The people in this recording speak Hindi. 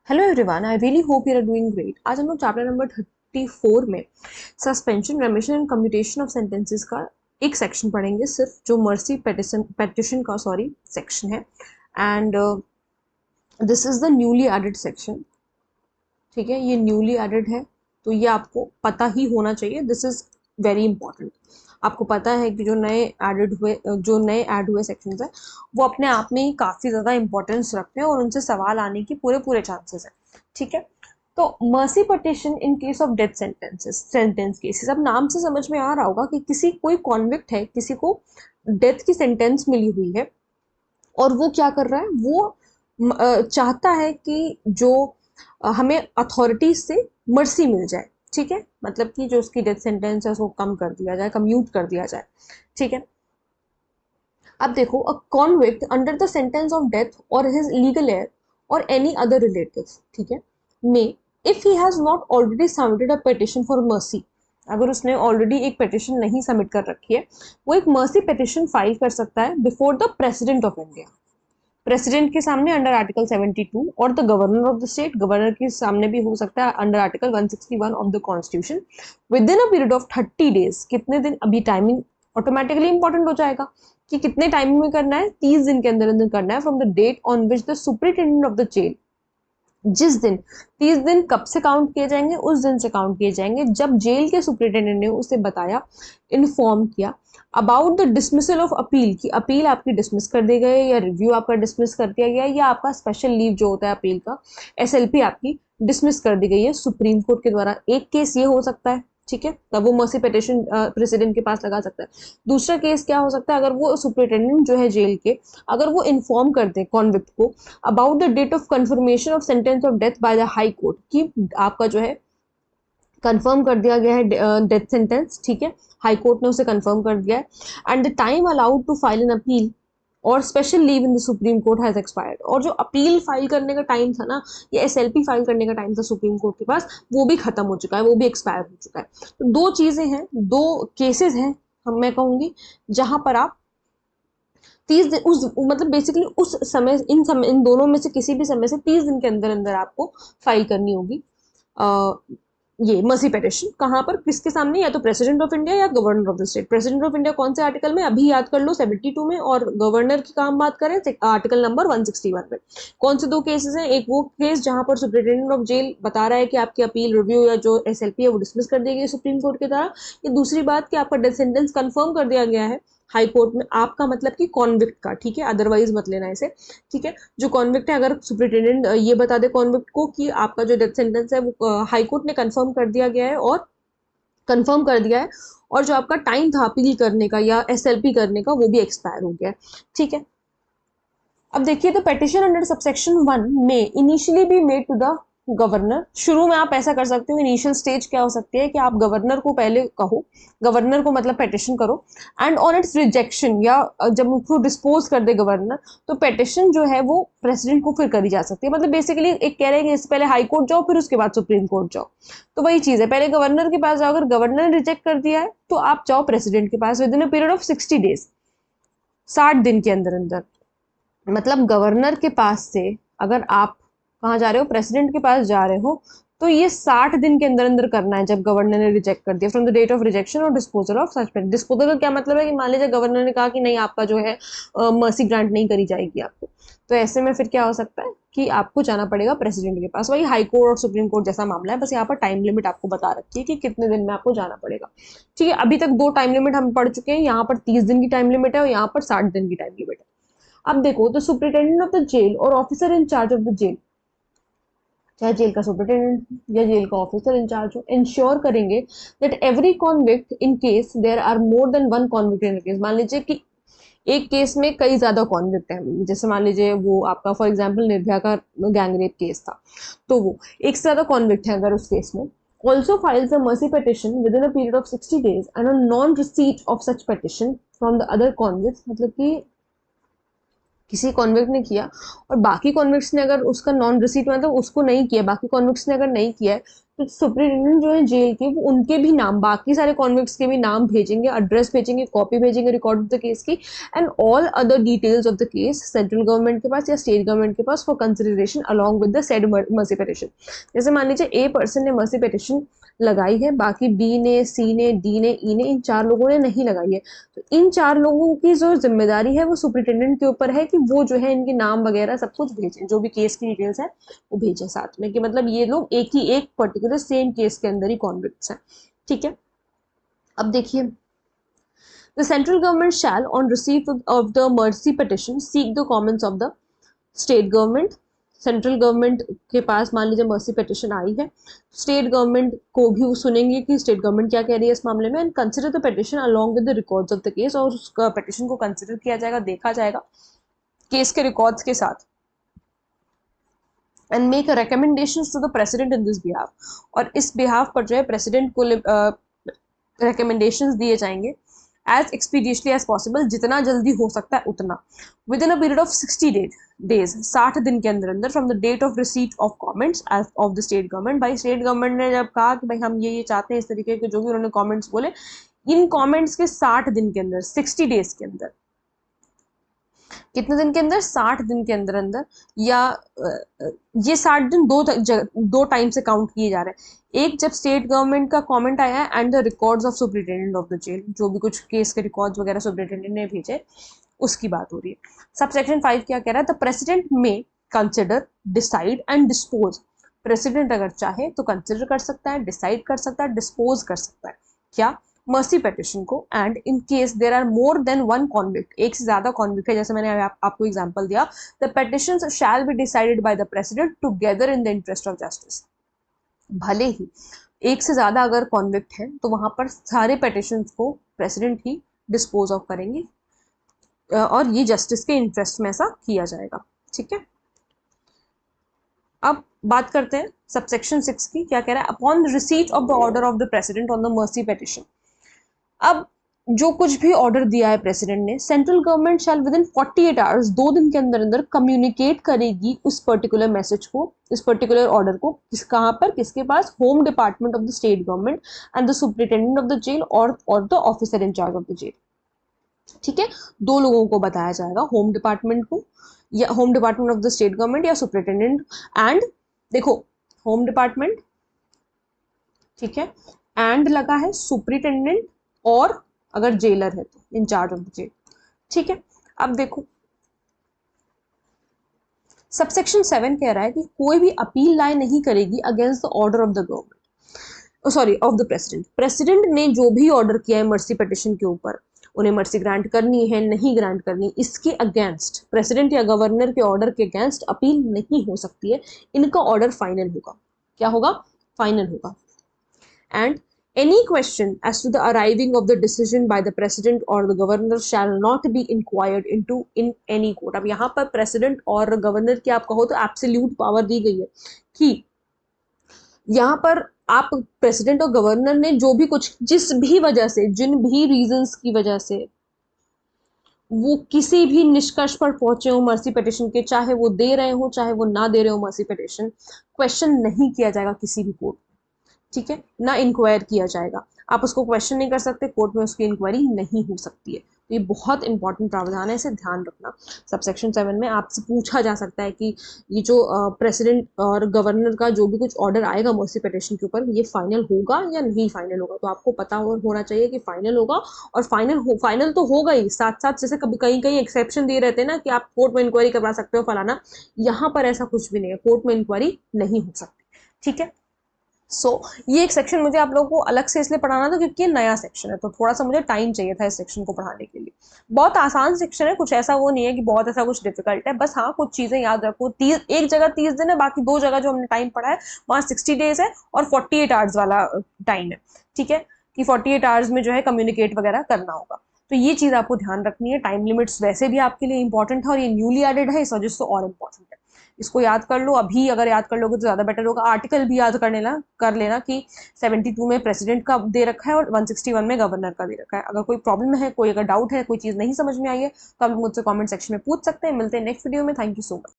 Hello everyone, I really hope you are doing great. आज हम लोग चैप्टर नंबर 34 में suspension, remission and commutation of sentences का एक सेक्शन पढ़ेंगे, सिर्फ जो मर्सी पेटिशन का सेक्शन है। And this is the newly added section. ठीक है, ये न्यूली एडेड है तो ये आपको पता ही होना चाहिए। This is very important. आपको पता है कि जो नए ऐड हुए सेक्शंस हैं वो अपने आप में ही काफ़ी ज़्यादा इंपॉर्टेंस रखते हैं और उनसे सवाल आने की पूरे पूरे चांसेस हैं। ठीक है, तो mercy petition in case of death sentence cases. अब नाम से समझ में आ रहा होगा कि कोई कॉन्विक्ट है, किसी को डेथ की सेंटेंस मिली हुई है और वो क्या कर रहा है, वो चाहता है कि जो हमें अथॉरिटीज से मर्सी मिल जाए। ठीक है, मतलब कि जो उसकी डेथ सेंटेंस है उसको कम कर दिया जाए, कम्यूट कर दिया जाए। ठीक है, अब देखो, a convict under the sentence of death और हिज लीगल हेयर और एनी अदर रिलेटिव, ठीक है, may if he has not already submitted a petition for mercy, अगर उसने ऑलरेडी एक पिटिशन नहीं सबमिट कर रखी है, वो एक मर्सी पिटिशन फाइल कर सकता है before the president of India. President के सामने अंडर आर्टिकल 72 और the governor of the state, governor के सामने भी हो सकता है under article 161 of the constitution with in a period of 30 days. कितने दिन, अभी टाइमिंग ऑटोमेटिकली इंपॉर्टेंट हो जाएगा कि कितने टाइम में करना है, 30 दिन के अंदर अंदर करना है, from the date on which the superintendent of the jail, जिस दिन, 30 दिन कब से काउंट किए जाएंगे, उस दिन से काउंट किए जाएंगे जब जेल के सुपरिटेंडेंट ने उसे बताया, इन्फॉर्म किया about the dismissal of appeal, की अपील आपकी डिसमिस कर दी गई या रिव्यू आपका डिसमिस कर दिया गया या आपका स्पेशल लीव जो होता है अपील का, एसएलपी आपकी डिसमिस कर दी गई है सुप्रीम कोर्ट के द्वारा। एक केस ये हो सकता है, ठीक है, तब वो मर्सी पिटिशन प्रेसिडेंट के पास लगा सकता है। दूसरा केस क्या हो सकता है, अगर वो सुपरिटेंडेंट जो है जेल के, अगर वो इन्फॉर्म कर दे कॉन्विक्ट को about the date of confirmation of sentence of death by the high court, कि आपका जो है कंफर्म कर दिया गया है डेथ सेंटेंस। ठीक है, हाई कोर्ट ने उसे कंफर्म कर दिया है, and the time allowed to file an appeal और special leave in the Supreme Court has expired. और जो अपील फाइल करने का टाइम था ना, या एसएलपी फाइल करने का टाइम था सुप्रीम कोर्ट के पास, वो भी खत्म हो चुका है, वो भी एक्सपायर हो चुका है। तो दो चीजें हैं, दो केसेस हैं, हम मैं कहूंगी, जहां पर आप 30 दिन, उस मतलब बेसिकली उस समय, इन दोनों में से किसी भी समय से 30 दिन के अंदर अंदर आपको फाइल करनी होगी ये मर्सी पिटिशन। कहाँ पर, किसके सामने, या तो प्रेसिडेंट ऑफ इंडिया या governor of the state. President of India कौन से आर्टिकल में, अभी याद कर लो, 72 में, और गवर्नर की काम बात करें आर्टिकल नंबर 161 में। कौन से दो केसेस हैं, एक वो केस जहां पर सुप्रिटेंडेंट ऑफ जेल बता रहा है कि आपकी अपील, रिव्यू या जो एसएलपी है वो डिसमिस कर दी गई सुप्रीम कोर्ट के द्वारा। ये दूसरी बात कि आपका डेथ सेंटेंस कंफर्म कर दिया गया है हाई कोर्ट में, आपका मतलब कि कॉन्विक्ट का। ठीक है, अदरवाइज मत लेना इसे। ठीक है, जो कॉन्विक्ट है, अगर सुप्रिटेंडेंट ये बता दे कॉन्विक्ट को कि आपका जो डेथ सेंटेंस है वो हाई कोर्ट ने कंफर्म कर दिया गया है और कंफर्म कर दिया है, और जो आपका टाइम था अपील करने का या एसएलपी करने का वो भी एक्सपायर हो गया है। ठीक है, अब देखिए, तो पेटिशन अंडर सबसेक्शन 1 में initially be made to the governor. शुरू में आप ऐसा कर सकते हो, इनिशियल स्टेज क्या हो सकती है कि आप गवर्नर को पहले कहो, गवर्नर को मतलब पेटिशन करो, एंड ऑन इट्स रिजेक्शन, या जब उसको डिस्पोज कर दे गवर्नर, तो पेटिशन जो है वो प्रेसिडेंट को फिर करी जा सकती है। मतलब बेसिकली एक कह रहे हैं कि इससे पहले हाई कोर्ट जाओ, फिर उसके बाद सुप्रीम कोर्ट जाओ। तो वही चीज है, पहले गवर्नर के पास जाओ, अगर गवर्नर ने रिजेक्ट कर दिया है तो आप जाओ प्रेसिडेंट के पास within a period of 60 days, 60 दिन के अंदर अंदर। मतलब गवर्नर के पास से अगर आप कहाँ जा रहे हो, प्रेसिडेंट के पास जा रहे हो, तो ये 60 दिन के अंदर अंदर करना है जब गवर्नर ने रिजेक्ट कर दिया, from the date of rejection और disposal of such petition. Disposal का क्या मतलब है कि मान लीजिए गवर्नर ने कहा कि नहीं, आपका जो है मर्सी ग्रांट नहीं करी जाएगी आपको, तो ऐसे में फिर क्या हो सकता है कि आपको जाना पड़ेगा प्रेसिडेंट के पास। वही हाई कोर्ट और सुप्रीम कोर्ट जैसा मामला है, बस यहाँ पर टाइम लिमिट आपको बता रखी है कि कितने दिन में आपको जाना पड़ेगा। ठीक है, अभी तक दो टाइम लिमिट हम पढ़ चुके हैं, यहाँ पर 30 दिन की टाइम लिमिट है और यहाँ पर 60 दिन की टाइम लिमिट है। अब देखो, तो सुपरिटेंडेंट ऑफ द जेल और officer in charge of the jail, चाहे जेल का सुपरिटेंडेंट या जेल का ऑफिसर इंचार्ज हो, इंश्योर करेंगे that every convict in case there are more than one convict in case. मान लीजिए कि एक केस में कई ज्यादा कॉन्विक्ट है, जैसे मान लीजिए वो आपका फॉर एग्जांपल निर्भया का गैंगरेप केस था, तो वो एक से ज्यादा कॉन्विक्ट है अगर उस केस में, also files a mercy petition within a period of 60 days and a non receipt of such petition from the other convicts, मतलब कि किसी कॉन्विक्ट ने किया और बाकी कॉन्विक्ट्स ने अगर उसका नॉन रिसीट मतलब उसको नहीं किया, बाकी कॉन्विक्ट्स ने अगर नहीं किया है, तो सुपरिटेंडेंट जो है जेल के, वो उनके भी नाम, बाकी सारे कॉन्विक्ट्स के भी नाम भेजेंगे, एड्रेस भेजेंगे, कॉपी भेजेंगे रिकॉर्ड ऑफ द केस की, and all other details of the case central government के पास या स्टेट गवर्नमेंट के पास for consideration along with the said mercy petition. जैसे मान लीजिए ए पर्सन ने मर्सी पिटिशन लगाई है, बाकी बी ने, सी ने, डी ने, ई ने, इन 4 लोगों ने नहीं लगाई है, तो इन 4 लोगों की जो जिम्मेदारी है वो सुपरिटेंडेंट के ऊपर है कि वो जो है इनके नाम वगैरह सब कुछ भेजें, जो भी केस की डिटेल्स है वो भेजें साथ में, कि मतलब ये लोग एक पर्टिकुलर सेम केस के अंदर ही कॉन्विक्ट्स हैं। ठीक है, अब देखिए, the central government shell on receive of the mercy petition seek the comments of the state government. Central government के पास मान लीजिए मर्सी पिटिशन आई है, स्टेट गवर्नमेंट को भी वो सुनेंगे कि स्टेट गवर्नमेंट क्या कह रही है इस मामले में, and consider the petition along with the records of the case, और उस पिटिशन को कंसिडर किया जाएगा, देखा जाएगा केस के रिकॉर्ड्स के साथ, and make recommendations to the president in this behalf, और इस बिहाफ पर जो है प्रेसिडेंट को recommendations दिए जाएंगे एज एक्सपीडियसली एज पॉसिबल, जितना जल्दी हो सकता है उतना, within a period of 60 days, 60 दिन के अंदर अंदर, from the date of receipt of comments of the state government. भाई स्टेट गवर्नमेंट ने जब कहा कि भाई हम ये चाहते हैं, इस तरीके के जो भी उन्होंने कमेंट्स बोले, इन कमेंट्स के 60 दिन के अंदर, 60 डेज के अंदर, कितने दिन के अंदर, 60 दिन के अंदर अंदर, या ये 60 दिन दो टाइम से काउंट किए जा रहे हैं। एक जब स्टेट गवर्नमेंट का कमेंट आया है, and the records of superintendent of the jail, जो भी कुछ केस के रिकॉर्ड्स वगैरह सुपरिटेंडेंट ने भेजे, उसकी बात हो रही है। सबसेक्शन 5 क्या कह रहा है, द प्रेसिडेंट में consider, decide and dispose. President अगर चाहे तो कंसिडर कर सकता है, डिसाइड कर सकता है, डिस्पोज कर सकता है, क्या, मर्सी पिटिशन को, and in case there are more than one convict, एक से ज्यादा कॉन्विक्ट है, जैसे मैंने आपको एग्जांपल दिया, the petitions shall be decided by the president together in the interest of justice. भले ही एक से ज्यादा अगर कॉन्विक्ट है तो वहां पर सारे पिटिशंस को प्रेसिडेंट ही डिस्पोज ऑफ करेंगे, और ये जस्टिस के इंटरेस्ट में ऐसा किया जाएगा। ठीक है, अब बात करते हैं सबसेक्शन 6 की, क्या कह रहा है, upon receipt of the order of the president on the mercy petition. अब जो कुछ भी ऑर्डर दिया है प्रेसिडेंट ने, central government shell with in 48 hours, 2 दिन के अंदर अंदर कम्युनिकेट करेगी उस पर्टिकुलर मैसेज को, इस पर्टिकुलर ऑर्डर को, कहाँ पर, किसके पास, home department of the state government and the superintendent of the jail और the officer in charge of the jail. ठीक है, 2 लोगों को बताया जाएगा, होम डिपार्टमेंट को, या home department of the state government या सुपरिटेंडेंट, एंड देखो होम डिपार्टमेंट, ठीक है, एंड लगा है सुपरिटेंडेंट, और अगर जेलर है तो इंचार्ज ऑफ द जेल। ठीक है, अब देखो सबसेक्शन 7 कह रहा है कि कोई भी अपील लाए नहीं करेगी against the order of the government, sorry of the president. President ने जो भी ऑर्डर किया है मर्सी पिटिशन के ऊपर, उन्हें मर्सी ग्रांट करनी है नहीं ग्रांट करनी, इसके अगेंस्ट, प्रेसिडेंट या गवर्नर के ऑर्डर के अगेंस्ट अपील नहीं हो सकती है, इनका ऑर्डर फाइनल होगा। क्या होगा, फाइनल होगा। And any question as to the arriving of the decision by the president or the governor shall not be inquired into in any court। अब यहाँ पर प्रेसिडेंट और गवर्नर की आप कहो तो एब्सोल्यूट पावर दी गई है कि यहाँ पर आप प्रेसिडेंट और गवर्नर ने जो भी कुछ, जिस भी वजह से, जिन भी रीजंस की वजह से वो किसी भी निष्कर्ष पर पहुंचे हो मर्सी पिटिशन के, चाहे वो दे रहे हो चाहे वो ना दे रहे हो मर्सी पिटिशन, क्वेश्चन नहीं किया जाएगा किसी भी कोर्ट। ठीक है, ना इंक्वायर किया जाएगा, आप उसको क्वेश्चन नहीं कर सकते, कोर्ट में उसकी इंक्वायरी नहीं हो सकती है। तो ये बहुत इंपॉर्टेंट प्रावधान है, इसे ध्यान रखना। सबसेक्शन 7 में आपसे पूछा जा सकता है कि ये जो प्रेसिडेंट और गवर्नर का जो भी कुछ ऑर्डर आएगा मर्सी पिटिशन के ऊपर, ये फाइनल होगा या नहीं फाइनल होगा, तो आपको पता होना चाहिए कि फाइनल होगा, और फाइनल तो होगा ही, साथ साथ जैसे कभी कहीं कहीं एक्सेप्शन दिए रहते हैं ना कि आप कोर्ट में इंक्वायरी करवा सकते हो फलाना, यहाँ पर ऐसा कुछ भी नहीं है, कोर्ट में इंक्वायरी नहीं हो सकती। ठीक है, ये एक सेक्शन मुझे आप लोगों को अलग से इसलिए पढ़ाना था क्योंकि ये नया सेक्शन है, तो थोड़ा सा मुझे टाइम चाहिए था इस सेक्शन को पढ़ाने के लिए। बहुत आसान सेक्शन है, कुछ ऐसा वो नहीं है कि बहुत ऐसा कुछ डिफिकल्ट है, बस हाँ कुछ चीजें याद रखो। एक जगह 30 दिन है, बाकी 2 जगह जो हमने टाइम पढ़ा है वहाँ 60 डेज है और 48 आवर्स वाला टाइम है। ठीक है, कि 48 आवर्स में जो है कम्युनिकेट वगैरह करना होगा, तो ये चीज आपको ध्यान रखनी है। टाइम लिमिट्स वैसे भी आपके लिए इंपॉर्टेंट है, और ये न्यूली एडेड है, इस वजह से और इम्पोर्टेंट है। इसको याद कर लो अभी, अगर याद कर लोगे तो ज्यादा बेटर होगा। आर्टिकल भी याद कर लेना कि 72 में प्रेसिडेंट का दे रखा है और 161 में गवर्नर का दे रखा है। अगर कोई प्रॉब्लम है, कोई अगर डाउट है, कोई चीज नहीं समझ में आई है, तो आप मुझसे कमेंट सेक्शन में पूछ सकते हैं। मिलते हैं नेक्स्ट वीडियो में। Thank you so much.